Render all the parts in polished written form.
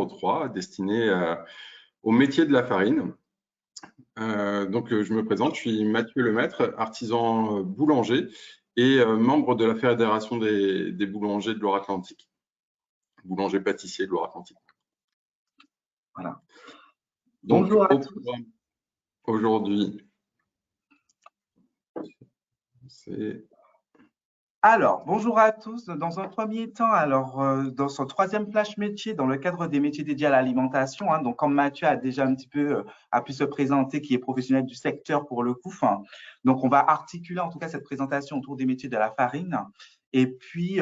3 destiné au métier de la farine. Donc, je me présente, je suis Mathieu Lemaître, artisan boulanger et membre de la Fédération des boulangers de Loire-Atlantique, boulanger-pâtissier de Loire-Atlantique. Voilà. Donc, bonjour à tous. Aujourd'hui, c'est… Alors, bonjour à tous. Dans un premier temps, dans son troisième flash métier, dans le cadre des métiers dédiés à l'alimentation, donc comme Mathieu a déjà un petit peu a pu se présenter, qui est professionnel du secteur pour le coup, donc on va articuler en tout cas cette présentation autour des métiers de la farine. Et puis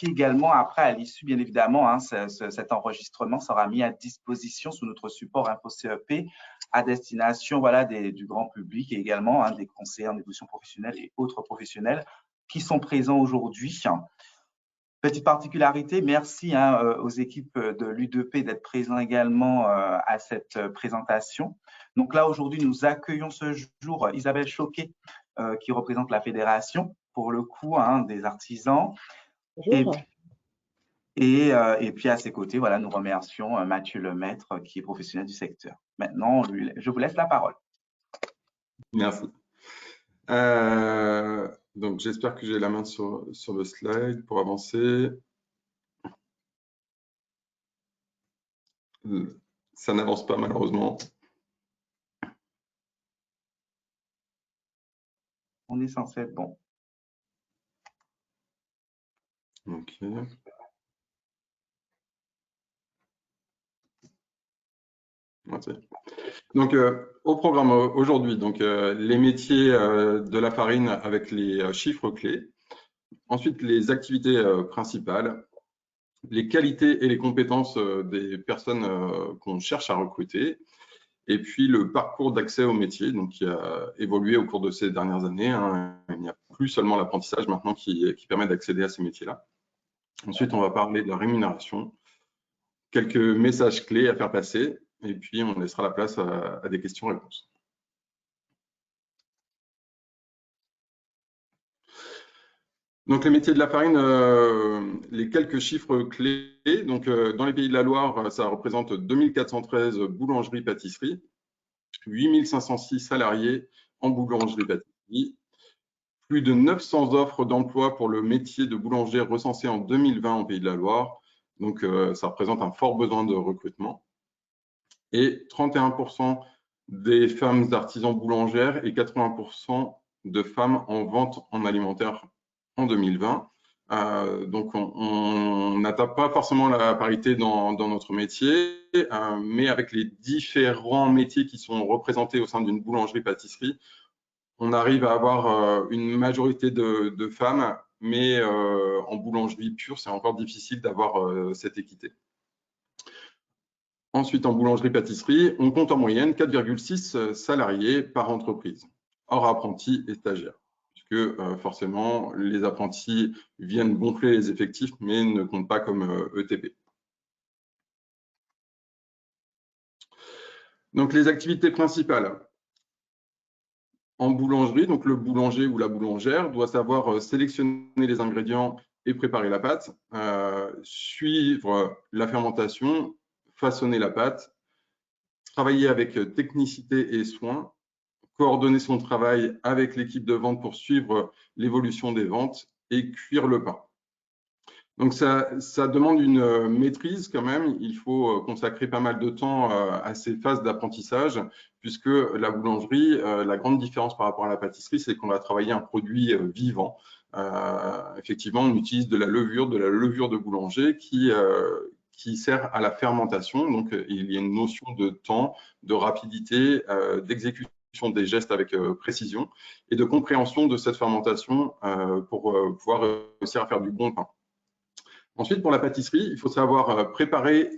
également, après, à l'issue, bien évidemment, cet enregistrement sera mis à disposition sous notre support InfoCEP à destination du grand public et également des conseillers en évolution professionnelle et autres professionnels qui sont présents aujourd'hui. Petite particularité, merci aux équipes de l'U2P d'être présents également à cette présentation. Donc là, aujourd'hui, nous accueillons ce jour Isabelle Choquet, qui représente la fédération, pour le coup, des artisans. Bonjour. Et puis à ses côtés, voilà, nous remercions Mathieu Lemaître, qui est professionnel du secteur. Maintenant, je vous laisse la parole. Merci. Donc, j'espère que j'ai la main sur le slide pour avancer. Ça n'avance pas malheureusement. On est censé être bon. Ok. Donc, au programme aujourd'hui, donc les métiers de la farine avec les chiffres clés. Ensuite, les activités principales, les qualités et les compétences des personnes qu'on cherche à recruter, et puis le parcours d'accès au métier, donc qui a évolué au cours de ces dernières années. Il n'y a plus seulement l'apprentissage maintenant qui permet d'accéder à ces métiers-là. Ensuite, on va parler de la rémunération, quelques messages clés à faire passer, et puis on laissera la place à des questions-réponses. Donc, les métiers de la farine, les quelques chiffres clés. Donc, dans les Pays de la Loire, ça représente 2413 boulangeries-pâtisseries, 8506 salariés en boulangerie-pâtisserie, plus de 900 offres d'emploi pour le métier de boulanger recensées en 2020 en Pays de la Loire. Donc, ça représente un fort besoin de recrutement. Et 31% des femmes artisans boulangères et 80% de femmes en vente en alimentaire en 2020. Donc, on n'atteint pas forcément la parité dans notre métier, mais avec les différents métiers qui sont représentés au sein d'une boulangerie-pâtisserie, on arrive à avoir une majorité de femmes, mais en boulangerie pure, c'est encore difficile d'avoir cette équité. Ensuite, en boulangerie-pâtisserie, on compte en moyenne 4,6 salariés par entreprise, hors apprentis et stagiaires, puisque forcément, les apprentis viennent gonfler les effectifs, mais ne comptent pas comme ETP. Donc, les activités principales. En boulangerie, donc le boulanger ou la boulangère doit savoir sélectionner les ingrédients et préparer la pâte, suivre la fermentation, façonner la pâte, travailler avec technicité et soin, coordonner son travail avec l'équipe de vente pour suivre l'évolution des ventes et cuire le pain. Donc, ça demande une maîtrise quand même. Il faut consacrer pas mal de temps à ces phases d'apprentissage, puisque la boulangerie, la grande différence par rapport à la pâtisserie, c'est qu'on va travailler un produit vivant. Effectivement, on utilise de la levure de boulanger qui sert à la fermentation. Donc, il y a une notion de temps, de rapidité, d'exécution des gestes avec précision et de compréhension de cette fermentation pour pouvoir réussir à faire du bon pain. Ensuite, pour la pâtisserie, il faut savoir préparer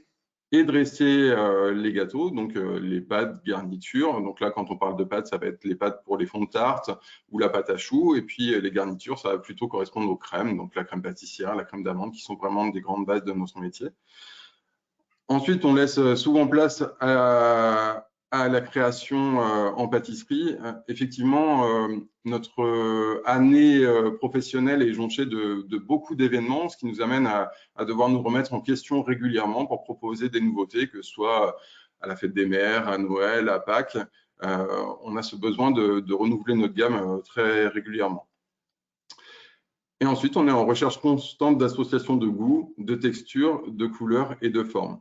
et dresser les gâteaux, donc les pâtes, garnitures. Donc là, quand on parle de pâtes, ça va être les pâtes pour les fonds de tarte ou la pâte à choux. Et puis les garnitures, ça va plutôt correspondre aux crèmes, donc la crème pâtissière, la crème d'amande, qui sont vraiment des grandes bases de notre métier. Ensuite, on laisse souvent place à la création en pâtisserie, effectivement, notre année professionnelle est jonchée de beaucoup d'événements, ce qui nous amène à devoir nous remettre en question régulièrement pour proposer des nouveautés, que ce soit à la fête des mères, à Noël, à Pâques. On a ce besoin de renouveler notre gamme très régulièrement. Et ensuite, on est en recherche constante d'associations de goûts, de textures, de couleurs et de formes.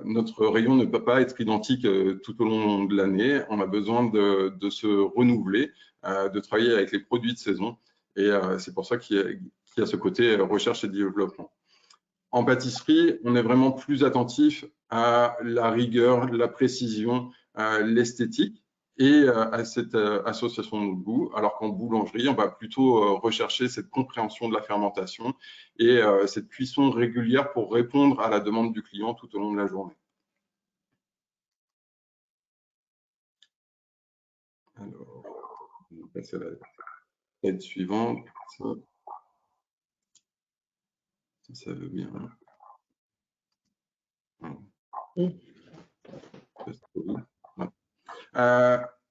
Notre rayon ne peut pas être identique tout au long de l'année. On a besoin de se renouveler, de travailler avec les produits de saison. Et c'est pour ça qu'il y a ce côté recherche et développement. En pâtisserie, on est vraiment plus attentif à la rigueur, la précision, l'esthétique et à cette association de goût, alors qu'en boulangerie, on va plutôt rechercher cette compréhension de la fermentation et cette cuisson régulière pour répondre à la demande du client tout au long de la journée. Alors, on va passer à la slide suivante. Ça veut bien.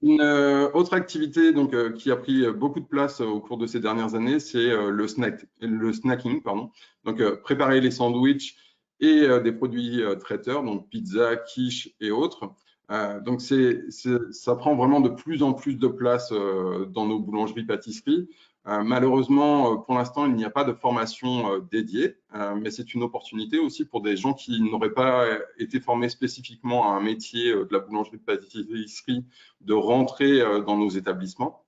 Une autre activité donc, qui a pris beaucoup de place au cours de ces dernières années, c'est le snacking. Donc, préparer les sandwichs et des produits traiteurs, donc pizza, quiche et autres. Donc, ça prend vraiment de plus en plus de place dans nos boulangeries-pâtisseries. Malheureusement, pour l'instant, il n'y a pas de formation dédiée, mais c'est une opportunité aussi pour des gens qui n'auraient pas été formés spécifiquement à un métier de la boulangerie-pâtisserie de rentrer dans nos établissements.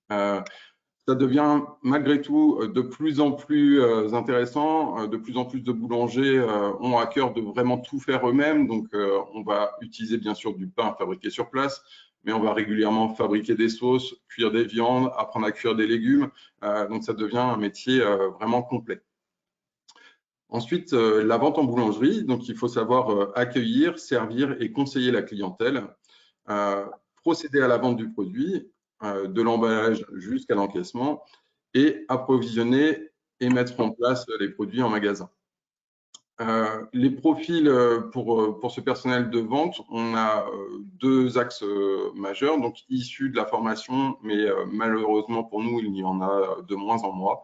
Ça devient malgré tout de plus en plus intéressant. De plus en plus de boulangers ont à cœur de vraiment tout faire eux-mêmes. Donc, on va utiliser bien sûr du pain fabriqué sur place, mais on va régulièrement fabriquer des sauces, cuire des viandes, apprendre à cuire des légumes. Donc, ça devient un métier vraiment complet. Ensuite, la vente en boulangerie. Donc, il faut savoir accueillir, servir et conseiller la clientèle, procéder à la vente du produit, de l'emballage jusqu'à l'encaissement, et approvisionner et mettre en place les produits en magasin. Les profils pour ce personnel de vente, on a deux axes majeurs, donc issus de la formation, mais malheureusement pour nous, il y en a de moins en moins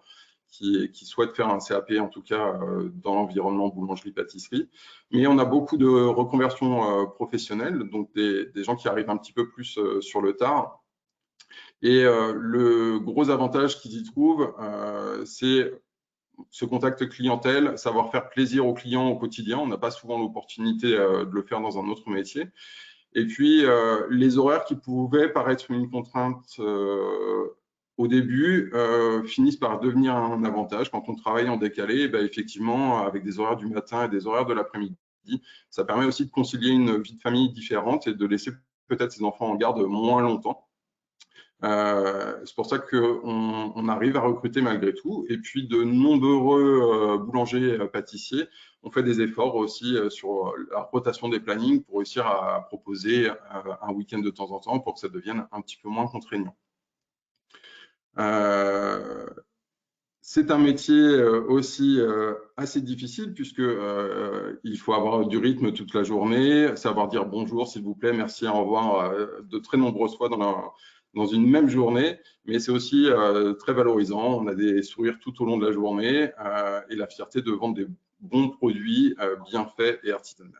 qui souhaitent faire un CAP, en tout cas dans l'environnement boulangerie-pâtisserie. Mais on a beaucoup de reconversions professionnelles, donc des gens qui arrivent un petit peu plus sur le tard. Et le gros avantage qu'ils y trouvent, c'est ce contact clientèle, savoir faire plaisir aux clients au quotidien. On n'a pas souvent l'opportunité de le faire dans un autre métier. Et puis, les horaires qui pouvaient paraître une contrainte au début finissent par devenir un avantage. Quand on travaille en décalé, effectivement, avec des horaires du matin et des horaires de l'après-midi, ça permet aussi de concilier une vie de famille différente et de laisser peut-être ses enfants en garde moins longtemps. C'est pour ça qu'on arrive à recruter malgré tout. Et puis, de nombreux boulangers pâtissiers ont fait des efforts aussi sur la rotation des plannings pour réussir à proposer un week-end de temps en temps pour que ça devienne un petit peu moins contraignant. C'est un métier aussi assez difficile puisque il faut avoir du rythme toute la journée, savoir dire bonjour, s'il vous plaît, merci, au revoir, de très nombreuses fois dans une même journée, mais c'est aussi très valorisant. On a des sourires tout au long de la journée et la fierté de vendre des bons produits bien faits et artisanaux.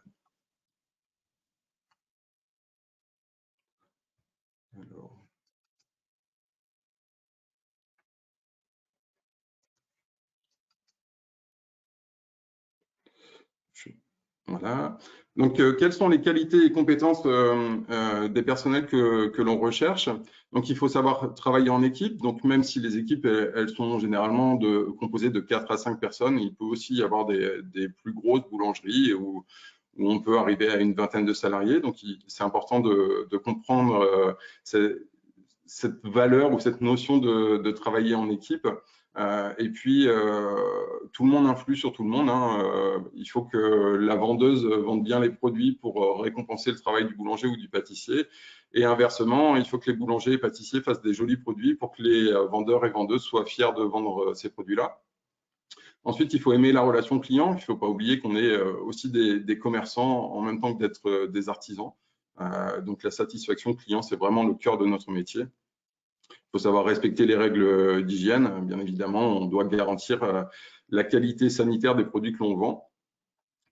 Alors. Voilà. Donc, quelles sont les qualités et compétences des personnels que l'on recherche? Donc, il faut savoir travailler en équipe. Donc, même si les équipes, elles sont généralement composées de 4 à 5 personnes, il peut aussi y avoir des plus grosses boulangeries où on peut arriver à une vingtaine de salariés. Donc, c'est important de comprendre cette valeur ou cette notion de travailler en équipe. Et puis, tout le monde influe sur tout le monde. Il faut que la vendeuse vende bien les produits pour récompenser le travail du boulanger ou du pâtissier. Et inversement, il faut que les boulangers et pâtissiers fassent des jolis produits pour que les vendeurs et vendeuses soient fiers de vendre ces produits-là. Ensuite, il faut aimer la relation client. Il ne faut pas oublier qu'on est aussi des commerçants en même temps que d'être des artisans. Donc la satisfaction client, c'est vraiment le cœur de notre métier. Il faut savoir respecter les règles d'hygiène. Bien évidemment, on doit garantir la qualité sanitaire des produits que l'on vend.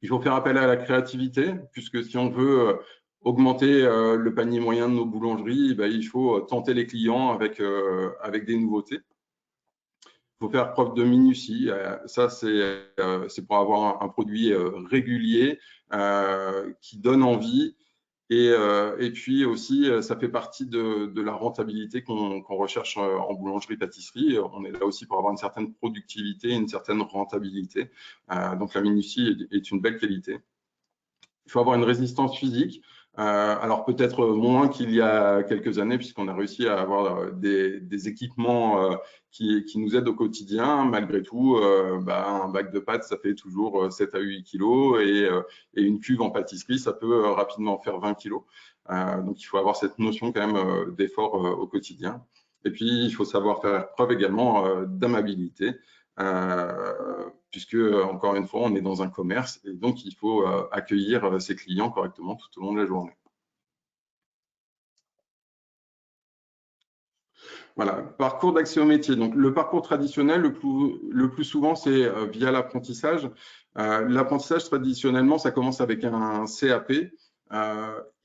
Il faut faire appel à la créativité, puisque si on veut augmenter le panier moyen de nos boulangeries, il faut tenter les clients avec des nouveautés. Il faut faire preuve de minutie. Ça, c'est pour avoir un produit régulier qui donne envie. Et puis aussi, ça fait partie de la rentabilité qu'on recherche en boulangerie-pâtisserie. On est là aussi pour avoir une certaine productivité, une certaine rentabilité. Donc la minutie est une belle qualité. Il faut avoir une résistance physique. Alors peut-être moins qu'il y a quelques années, puisqu'on a réussi à avoir des équipements qui nous aident au quotidien. Malgré tout, un bac de pâtes, ça fait toujours 7 à 8 kilos et une cuve en pâtisserie, ça peut rapidement faire 20 kilos. Donc il faut avoir cette notion quand même d'effort au quotidien. Et puis il faut savoir faire preuve également d'amabilité. Puisque, encore une fois, on est dans un commerce et donc il faut accueillir ses clients correctement tout au long de la journée. Voilà, parcours d'accès au métier. Donc, le parcours traditionnel, le plus souvent, c'est via l'apprentissage. L'apprentissage, traditionnellement, ça commence avec un CAP.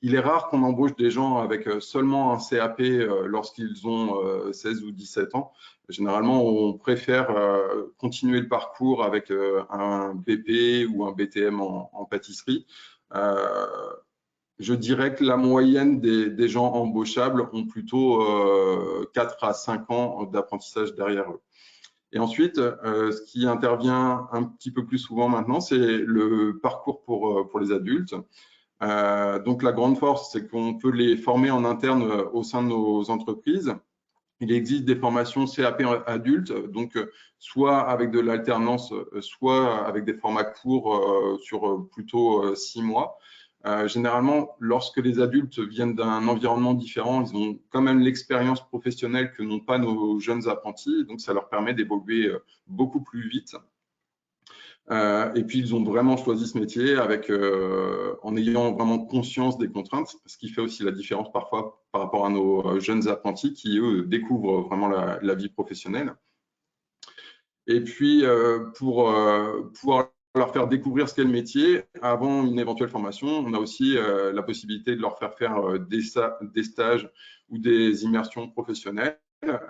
Il est rare qu'on embauche des gens avec seulement un CAP lorsqu'ils ont 16 ou 17 ans. Généralement, on préfère continuer le parcours avec un BP ou un BTM en pâtisserie. Je dirais que la moyenne des gens embauchables ont plutôt 4 à 5 ans d'apprentissage derrière eux. Et ensuite, ce qui intervient un petit peu plus souvent maintenant, c'est le parcours pour les adultes. Donc la grande force, c'est qu'on peut les former en interne au sein de nos entreprises. Il existe des formations CAP adultes, donc soit avec de l'alternance, soit avec des formats courts sur plutôt 6 mois. Généralement, lorsque les adultes viennent d'un environnement différent, ils ont quand même l'expérience professionnelle que n'ont pas nos jeunes apprentis, donc ça leur permet d'évoluer beaucoup plus vite. Et puis, ils ont vraiment choisi ce métier en ayant vraiment conscience des contraintes, ce qui fait aussi la différence parfois par rapport à nos jeunes apprentis qui, eux, découvrent vraiment la vie professionnelle. Et puis, pour pouvoir leur faire découvrir ce qu'est le métier, avant une éventuelle formation, on a aussi la possibilité de leur faire des stages ou des immersions professionnelles.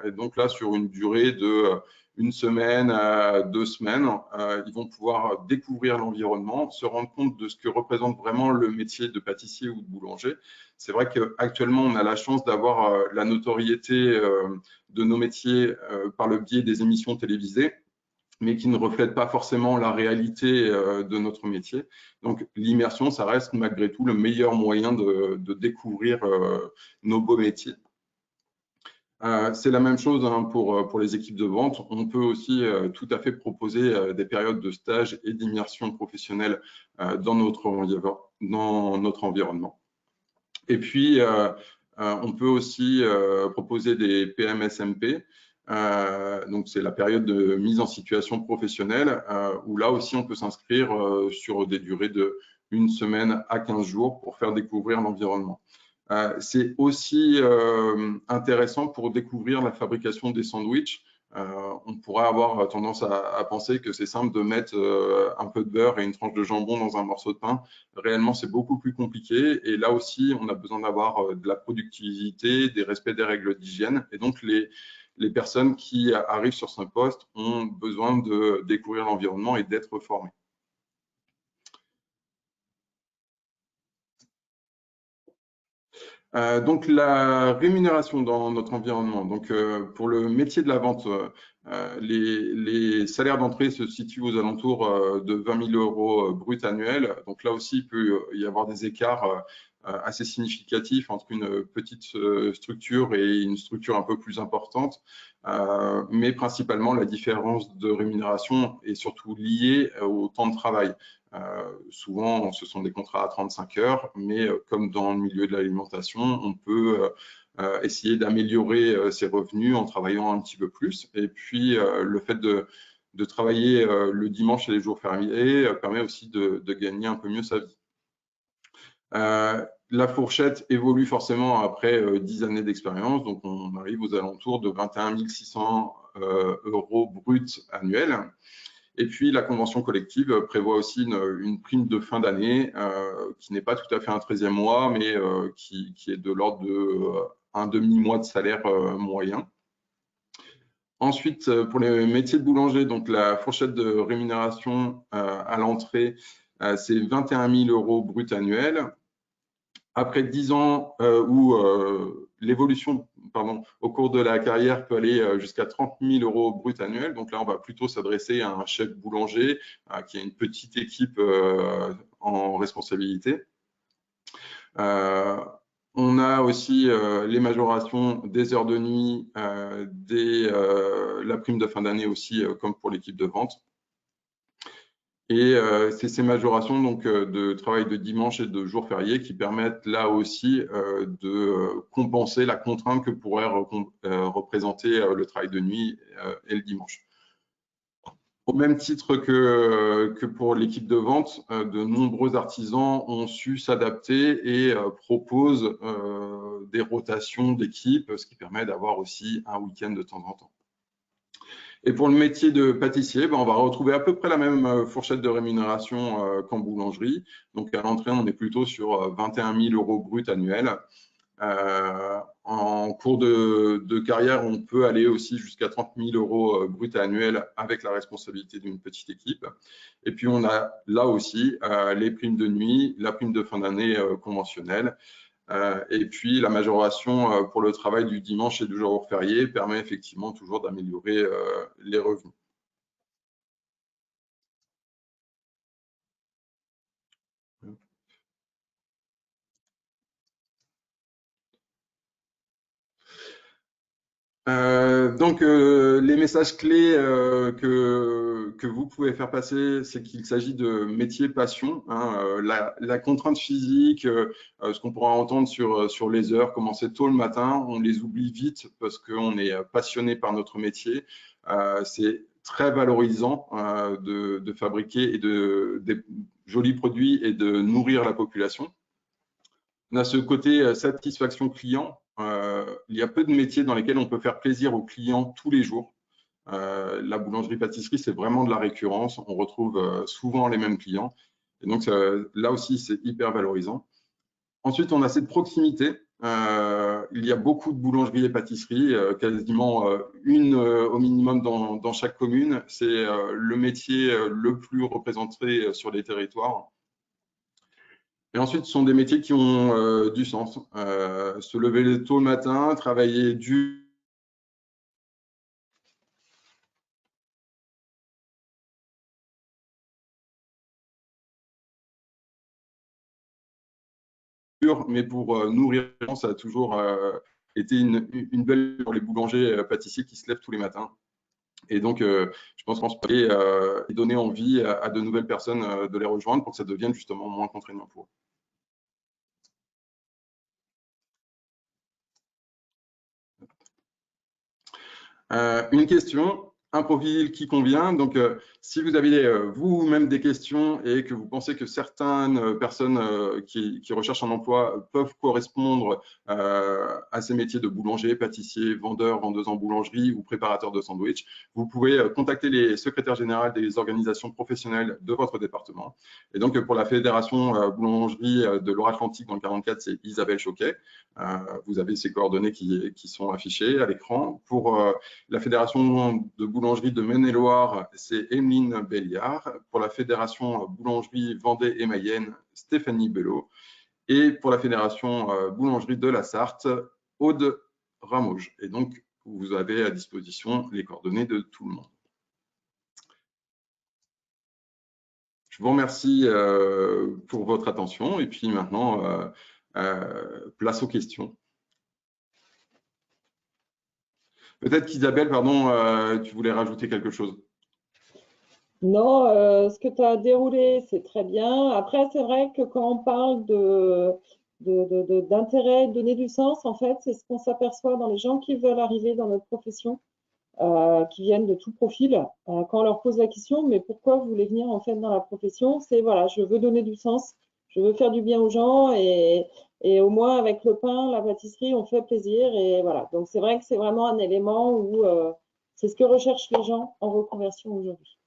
Et donc là, sur une durée de 1 semaine à 2 semaines, ils vont pouvoir découvrir l'environnement, se rendre compte de ce que représente vraiment le métier de pâtissier ou de boulanger. C'est vrai qu'actuellement, on a la chance d'avoir la notoriété de nos métiers par le biais des émissions télévisées, mais qui ne reflètent pas forcément la réalité de notre métier. Donc l'immersion, ça reste malgré tout le meilleur moyen de découvrir nos beaux métiers. C'est la même chose pour les équipes de vente. On peut aussi tout à fait proposer des périodes de stage et d'immersion professionnelle dans notre environnement. Et puis, on peut aussi proposer des PMSMP. Donc, c'est la période de mise en situation professionnelle où là aussi, on peut s'inscrire sur des durées de 1 semaine à 15 jours pour faire découvrir l'environnement. C'est aussi intéressant pour découvrir la fabrication des sandwichs. On pourrait avoir tendance à penser que c'est simple de mettre un peu de beurre et une tranche de jambon dans un morceau de pain. Réellement, c'est beaucoup plus compliqué. Et là aussi, on a besoin d'avoir de la productivité, des respects des règles d'hygiène. Et donc, les personnes qui arrivent sur ce poste ont besoin de découvrir l'environnement et d'être formées. Donc la rémunération dans notre environnement. Donc pour le métier de la vente, les salaires d'entrée se situent aux alentours de 20 000 € brut annuels. Donc là aussi, il peut y avoir des écarts assez significatifs entre une petite structure et une structure un peu plus importante. Mais principalement, la différence de rémunération est surtout liée au temps de travail. Souvent, ce sont des contrats à 35 heures, mais comme dans le milieu de l'alimentation, on peut essayer d'améliorer ses revenus en travaillant un petit peu plus. Et puis, le fait de travailler le dimanche et les jours fériés permet aussi de gagner un peu mieux sa vie. la fourchette évolue forcément après 10 années d'expérience, donc on arrive aux alentours de 21 600 euros bruts annuels. Et puis, la convention collective prévoit aussi une prime de fin d'année qui n'est pas tout à fait un 13e mois, mais qui est de l'ordre d'un demi-mois de salaire moyen. Ensuite, pour les métiers de boulanger, donc la fourchette de rémunération à l'entrée, c'est 21 000 euros bruts annuels. Après 10 ans où l'évolution au cours de la carrière peut aller jusqu'à 30 000 euros bruts annuels. Donc là, on va plutôt s'adresser à un chef boulanger qui a une petite équipe en responsabilité. On a aussi les majorations des heures de nuit, la prime de fin d'année aussi, comme pour l'équipe de vente. Et c'est ces majorations donc, de travail de dimanche et de jours fériés qui permettent là aussi de compenser la contrainte que pourrait représenter le travail de nuit et le dimanche. Au même titre que pour l'équipe de vente, de nombreux artisans ont su s'adapter et proposent des rotations d'équipe, ce qui permet d'avoir aussi un week-end de temps en temps. Et pour le métier de pâtissier, on va retrouver à peu près la même fourchette de rémunération qu'en boulangerie. Donc à l'entrée, on est plutôt sur 21 000 euros bruts annuels. En cours de carrière, on peut aller aussi jusqu'à 30 000 euros bruts annuels avec la responsabilité d'une petite équipe. Et puis, on a là aussi les primes de nuit, la prime de fin d'année conventionnelle. Et puis, la majoration pour le travail du dimanche et du jour férié permet effectivement toujours d'améliorer les revenus. Donc, les messages clés que vous pouvez faire passer, c'est qu'il s'agit de métier passion. Hein, la contrainte physique, ce qu'on pourra entendre sur les heures, commencer tôt le matin, on les oublie vite parce qu'on est passionné par notre métier. C'est très valorisant de fabriquer des jolis produits et de nourrir la population. On a ce côté satisfaction client. Il y a peu de métiers dans lesquels on peut faire plaisir aux clients tous les jours. La boulangerie-pâtisserie, c'est vraiment de la récurrence. On retrouve souvent les mêmes clients. Et donc, là aussi, c'est hyper valorisant. Ensuite, on a cette proximité. Il y a beaucoup de boulangeries et pâtisseries, quasiment une au minimum dans chaque commune. C'est le métier le plus représenté sur les territoires. Et ensuite, ce sont des métiers qui ont du sens. Se lever tôt le matin, travailler dur, mais pour nourrir les gens, ça a toujours été une belle pour les boulangers pâtissiers qui se lèvent tous les matins. Et donc, je pense qu'on peut donner envie à de nouvelles personnes de les rejoindre pour que ça devienne justement moins contraignant pour eux. Une question, un profil qui convient. Donc, si vous avez vous-même des questions et que vous pensez que certaines personnes qui recherchent un emploi peuvent correspondre à ces métiers de boulanger, pâtissier, vendeur, vendeuse en boulangerie ou préparateur de sandwich, vous pouvez contacter les secrétaires généraux des organisations professionnelles de votre département. Et donc, pour la Fédération Boulangerie de Loire-Atlantique dans le 44, c'est Isabelle Choquet. Vous avez ses coordonnées qui sont affichées à l'écran. Pour la Fédération de boulangerie de Maine-et-Loire, c'est Emeline Béliard. Pour la Fédération boulangerie Vendée et Mayenne, Stéphanie Bello. Et pour la Fédération boulangerie de la Sarthe, Aude Ramauge. Et donc, vous avez à disposition les coordonnées de tout le monde. Je vous remercie pour votre attention. Et puis maintenant, place aux questions. Peut-être qu'Isabelle, pardon, tu voulais rajouter quelque chose? Non, ce que tu as déroulé, c'est très bien. Après, c'est vrai que quand on parle d'intérêt, donner du sens, en fait, c'est ce qu'on s'aperçoit dans les gens qui veulent arriver dans notre profession, qui viennent de tout profil. Quand on leur pose la question, mais pourquoi vous voulez venir en fait dans la profession? C'est voilà, je veux donner du sens, je veux faire du bien aux gens et Et au moins, avec le pain, la pâtisserie, on fait plaisir. Et voilà. Donc, c'est vrai que c'est vraiment un élément où c'est ce que recherchent les gens en reconversion aujourd'hui.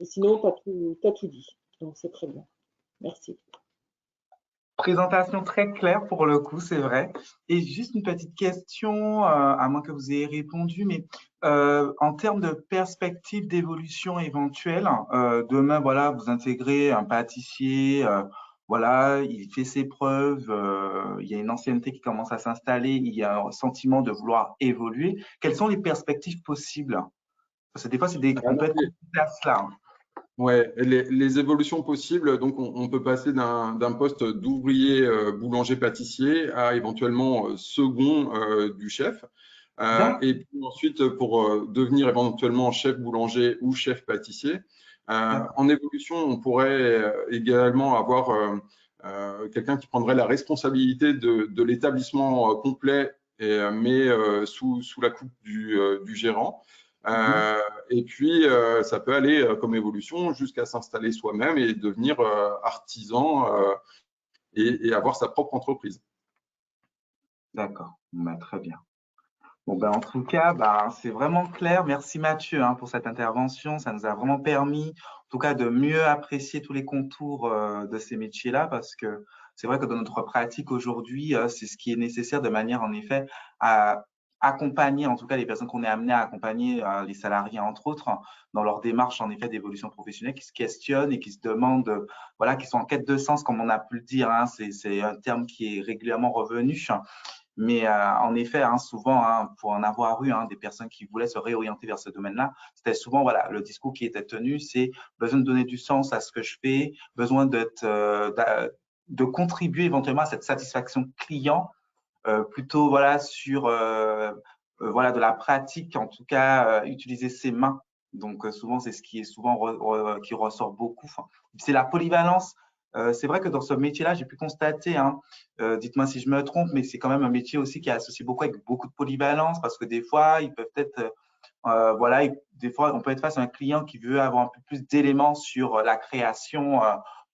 Et sinon, tu as tout dit. Donc, c'est très bien. Merci. Présentation très claire pour le coup, c'est vrai. Et juste une petite question, à moins que vous ayez répondu, mais en termes de perspective d'évolution éventuelle, demain, voilà, vous intégrez un pâtissier, voilà, il fait ses preuves, il y a une ancienneté qui commence à s'installer, il y a un sentiment de vouloir évoluer. Quelles sont les perspectives possibles? Parce que des fois, on peut être confronté à cela. Ouais, les évolutions possibles, donc on peut passer d'un poste d'ouvrier boulanger-pâtissier à éventuellement second du chef. Et puis ensuite, pour devenir éventuellement chef boulanger ou chef pâtissier. En évolution, on pourrait également avoir quelqu'un qui prendrait la responsabilité de l'établissement complet, mais sous la coupe du gérant. Et puis, ça peut aller comme évolution jusqu'à s'installer soi-même et devenir artisan et avoir sa propre entreprise. D'accord, très bien. Bon, ben, en tout cas, ben, c'est vraiment clair. Merci Mathieu pour cette intervention. Ça nous a vraiment permis, en tout cas, de mieux apprécier tous les contours de ces métiers-là, parce que c'est vrai que dans notre pratique aujourd'hui, c'est ce qui est nécessaire de manière, en effet, à accompagner, en tout cas, les personnes qu'on est amené à accompagner, les salariés, entre autres, dans leur démarche, en effet, d'évolution professionnelle, qui se questionnent et qui se demandent, voilà, qui sont en quête de sens, comme on a pu le dire. C'est un terme qui est régulièrement revenu. Mais en effet, souvent, pour en avoir eu des personnes qui voulaient se réorienter vers ce domaine-là, c'était souvent voilà le discours qui était tenu, c'est besoin de donner du sens à ce que je fais, besoin de contribuer éventuellement à cette satisfaction client, plutôt voilà sur voilà de la pratique, en tout cas utiliser ses mains. Donc souvent c'est ce qui est souvent qui ressort beaucoup. Enfin, c'est la polyvalence. C'est vrai que dans ce métier-là, j'ai pu constater, dites-moi si je me trompe, mais c'est quand même un métier aussi qui est associé beaucoup avec beaucoup de polyvalence parce que des fois, ils peuvent être, voilà, des fois, on peut être face à un client qui veut avoir un peu plus d'éléments sur la création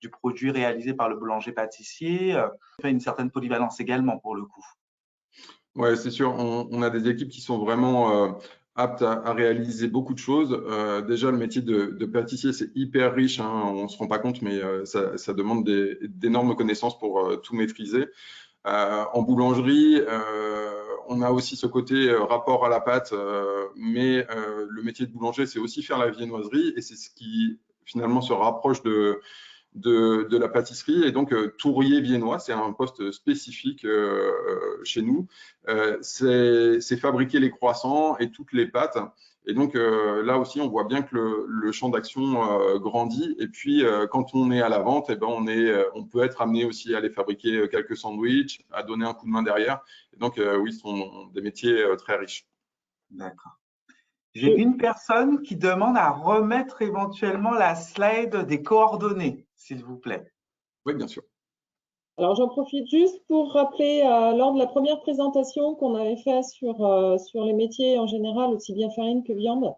du produit réalisé par le boulanger-pâtissier. Il fait une certaine polyvalence également pour le coup. Ouais, c'est sûr. On a des équipes qui sont vraiment aptes à réaliser beaucoup de choses. Déjà, le métier de pâtissier, c'est hyper riche. On ne se rend pas compte, mais ça demande d'énormes connaissances pour tout maîtriser. En boulangerie, on a aussi ce côté rapport à la pâte, mais le métier de boulanger, c'est aussi faire la viennoiserie et c'est ce qui finalement se rapproche de la pâtisserie. Et donc, tourrier viennois, c'est un poste spécifique chez nous. C'est fabriquer les croissants et toutes les pâtes. Et donc, là aussi, on voit bien que le champ d'action grandit. Et puis, quand on est à la vente, eh ben, on peut être amené aussi à aller fabriquer quelques sandwichs, à donner un coup de main derrière. Et donc, oui, ce sont des métiers très riches. D'accord. J'ai une personne qui demande à remettre éventuellement la slide des coordonnées, s'il vous plaît. Oui, bien sûr. Alors, j'en profite juste pour rappeler, lors de la première présentation qu'on avait fait sur les métiers en général, aussi bien farine que viande,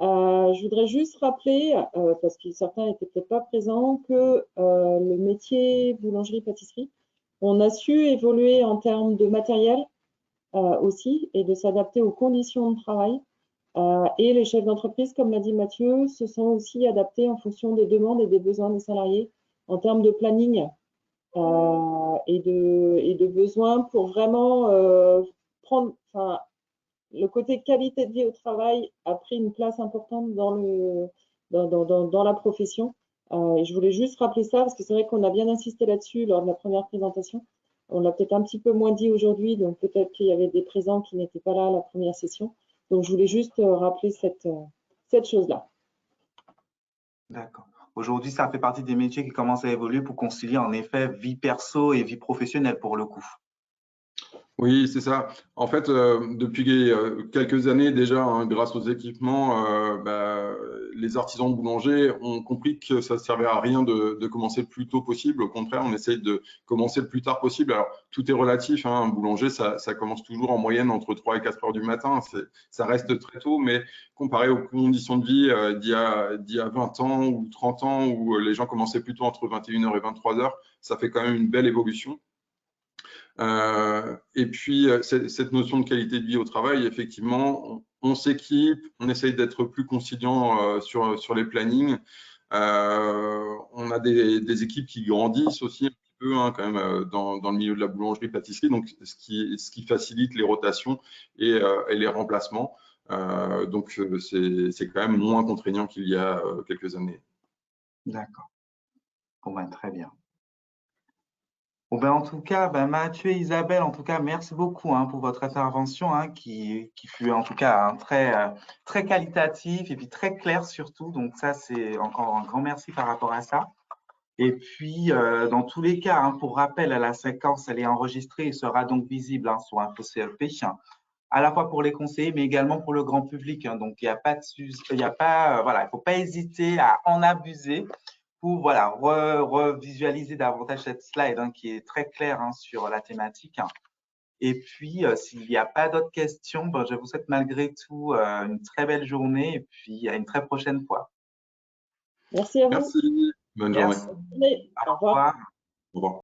je voudrais juste rappeler, parce que certains n'étaient peut-être pas présents, que le métier boulangerie-pâtisserie, on a su évoluer en termes de matériel aussi et de s'adapter aux conditions de travail. Et les chefs d'entreprise, comme l'a dit Mathieu, se sont aussi adaptés en fonction des demandes et des besoins des salariés en termes de planning et de besoins pour vraiment prendre, enfin, le côté qualité de vie au travail a pris une place importante dans la profession. Et je voulais juste rappeler ça parce que c'est vrai qu'on a bien insisté là-dessus lors de la première présentation. On l'a peut-être un petit peu moins dit aujourd'hui, donc peut-être qu'il y avait des présents qui n'étaient pas là à la première session. Donc je voulais juste rappeler cette chose-là. D'accord. Aujourd'hui, ça fait partie des métiers qui commencent à évoluer pour concilier en effet vie perso et vie professionnelle pour le coup. Oui, c'est ça. En fait, depuis quelques années déjà, grâce aux équipements, les artisans boulangers ont compris que ça ne servait à rien de commencer le plus tôt possible. Au contraire, on essaye de commencer le plus tard possible. Alors, tout est relatif. Un boulanger, ça commence toujours en moyenne entre 3 et 4 heures du matin. Ça reste très tôt, mais comparé aux conditions de vie d'il y a 20 ans ou 30 ans, où les gens commençaient plutôt entre 21 heures et 23 heures, ça fait quand même une belle évolution. Et puis, cette notion de qualité de vie au travail, effectivement, on s'équipe, on essaye d'être plus conciliant sur les plannings. On a des équipes qui grandissent aussi un petit peu hein, quand même dans le milieu de la boulangerie-pâtisserie, donc ce qui facilite les rotations et les remplacements. Donc, c'est quand même moins contraignant qu'il y a quelques années. D'accord. Bon, ben, très bien. Bon, ben, en tout cas, ben, Mathieu et Isabelle, en tout cas, merci beaucoup hein, pour votre intervention hein, qui fut en tout cas hein, très qualitatif et puis très clair surtout. Donc ça, c'est encore un grand merci par rapport à ça. Et puis, dans tous les cas, hein, pour rappel, la séquence, elle est enregistrée et sera donc visible hein, sur InfoCEP, à la fois pour les conseillers, mais également pour le grand public. Hein. Donc, il n'y a pas voilà, il faut pas hésiter à en abuser pour voilà, revisualiser davantage cette slide hein, qui est très claire hein, sur la thématique. Et puis, s'il n'y a pas d'autres questions, ben, je vous souhaite malgré tout une très belle journée et puis à une très prochaine fois. Merci à vous. Merci, bonne journée. Merci. Au revoir. Au revoir.